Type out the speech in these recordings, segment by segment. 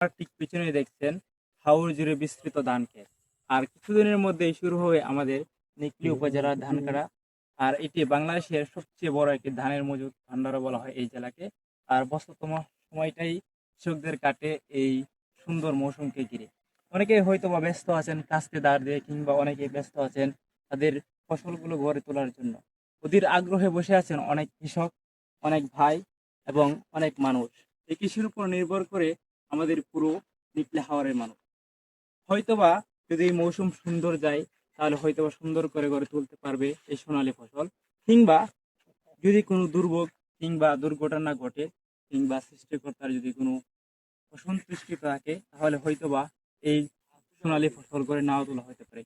আর ঠিক পিছনে দেখছেন হাওর জুড়ে বিস্তৃত ধান ক্ষেত। আর কিছুদিনের মধ্যেই শুরু হবে আমাদের নিকলি উপজেলার ধান কাটা। আর এটি বাংলাদেশের সবচেয়ে বড় একটি ধানের মজুদ ভান্ডারও বলা হয় এই জেলাকে। আর ব্যস্ততম সময়টাই কৃষকদের কাটে এই সুন্দর মৌসুমকে ঘিরে। অনেকে হয়তো বা ব্যস্ত আছেন কাস্তে দাঁড় দিয়ে, কিংবা অনেকে ব্যস্ত আছেন তাদের ফসলগুলো ঘরে তোলার জন্য। অধীর আগ্রহে বসে আছেন অনেক কৃষক, অনেক ভাই এবং অনেক মানুষ। এই কৃষির উপর নির্ভর করে আমাদের পুরো নিকলে হাওরের মানুষ। হয়তোবা যদি এই মৌসুম সুন্দর যায়, তাহলে হয়তোবা সুন্দর করে গড়ে তুলতে পারবে এই সোনালী ফসল। কিংবা যদি কোনো দুর্ভোগ কিংবা দুর্ঘটনা ঘটে, কিংবা সৃষ্টিকর্তার যদি কোনো অসন্তুষ্টি থাকে, তাহলে হয়তোবা এই সোনালী ফসল করে নাও তোলা হতে পারে।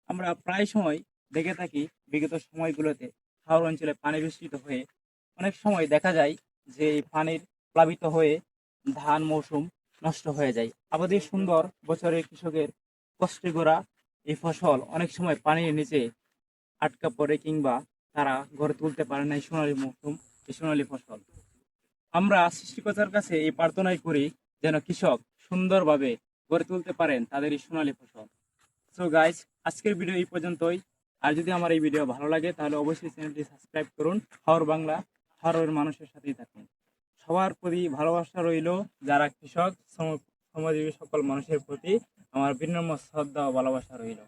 আমরা প্রায় সময় দেখে থাকি বিগত সময়গুলোতে হাওর অঞ্চলে পানি বৃষ্টিত হয়ে অনেক সময় দেখা যায় যে এই পানির প্লাবিত হয়ে ধান মৌসুম নষ্ট হয়ে যায়। আবাদি সুন্দর বছরের কৃষকের কষ্টে গড়া এই ফসল অনেক সময় পানির নিচে আটকা পড়ে, কিংবা তারা গড়ে তুলতে পারে না এই সোনালী মৌসুম, এই সোনালী ফসল। আমরা সৃষ্টিকর্তার কাছে এই প্রার্থনাই করি যেন কৃষক সুন্দরভাবে গড়ে তুলতে পারেন তাদের এই সোনালী ফসল। সো গাইস, আজকের ভিডিও এই পর্যন্তই। আর যদি আমার এই ভিডিও ভালো লাগে তাহলে অবশ্যই চ্যানেলটি সাবস্ক্রাইব করুন। হাওর বাংলা, হাওরের মানুষের সাথেই থাকুন। সবার প্রতি ভালোবাসা রইল। যারা কৃষক, শ্রমজীবী সকল মানুষের প্রতি আমার বিনম্র শ্রদ্ধা ও ভালোবাসা রইল।